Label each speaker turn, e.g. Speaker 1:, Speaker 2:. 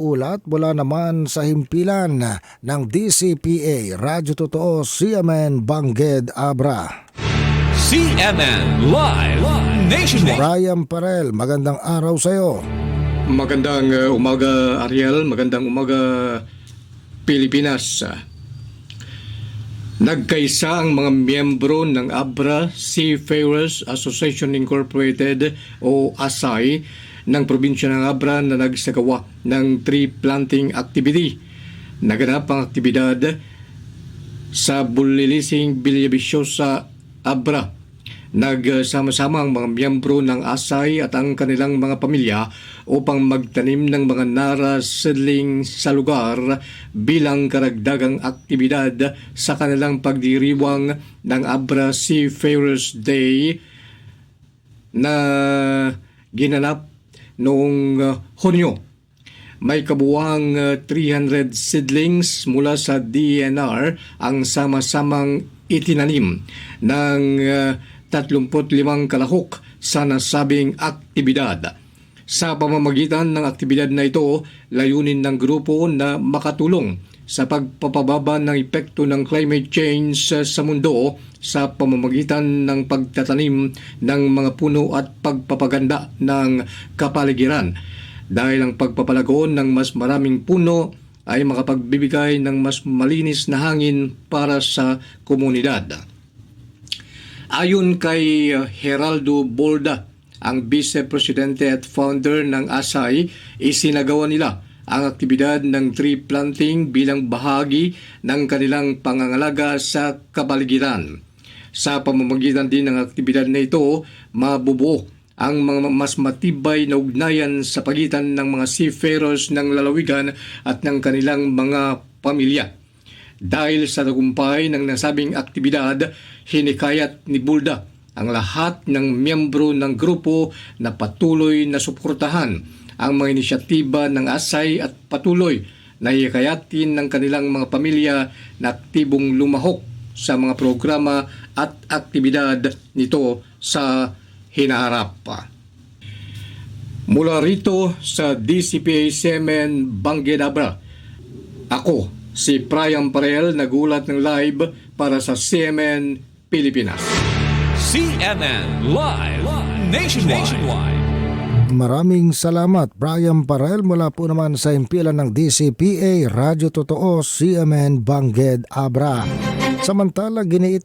Speaker 1: Ulat mula naman sa himpilan ng DCPA, Radyo Totoo, CMN Bangged Abra.
Speaker 2: CMN Live Nationwide.
Speaker 1: Brian Parel, magandang araw sa iyo.
Speaker 3: Magandang umaga, Ariel. Magandang umaga, Pilipinas. Nagkaisa ang mga miyembro ng Abra Seafarers Association Incorporated o ASAI ng probinsya ng Abra na nagsagawa ng tree planting activity. Naganap ang aktibidad sa Bulilising, Villavicosa, Abra. Nagsama-sama ang mga miyembro ng ASAI at ang kanilang mga pamilya upang magtanim ng mga nara seedling sa lugar bilang karagdagang aktibidad sa kanilang pagdiriwang ng Abra Seafarers Day na ginanap noong Hunyo. May kabuuang 300 seedlings mula sa DNR ang sama-samang itinanim ng 35 kalahok sa nasabing aktibidad. Sa pamamagitan ng aktibidad na ito, layunin ng grupo na makatulong sa pagpapababa ng epekto ng climate change sa mundo sa pamamagitan ng pagtatanim ng mga puno at pagpapaganda ng kapaligiran. Dahil ang pagpapalago ng mas maraming puno ay makapagbibigay ng mas malinis na hangin para sa komunidad. Ayon kay Geraldo Bolda, ang Vice Presidente at founder ng ASAI, isinagawa nila ang aktibidad ng tree planting bilang bahagi ng kanilang pangangalaga sa kapaligiran. Sa pamamagitan din ng aktibidad na ito, mabubuo ang mga mas matibay na ugnayan sa pagitan ng mga seafarers ng lalawigan at ng kanilang mga pamilya. Dahil sa tagumpay ng nasabing aktibidad, hinikayat ni Bulda ang lahat ng miyembro ng grupo na patuloy na suportahan ang mga inisyatiba ng ASAI at patuloy na hikayatin ng kanilang mga pamilya na aktibong lumahok sa mga programa at aktibidad nito sa hinaharap. Mula rito sa DCPA CMN Bangged Abra, ako si Brian Parel, nagulat ng live para sa CMN Pilipinas.
Speaker 2: CMN Live Nationwide.
Speaker 1: Maraming salamat, Brian Parel, mula po naman sa himpilan ng DCPA, Radyo Totoo, CMN Bangged Abra. Samantala, giniit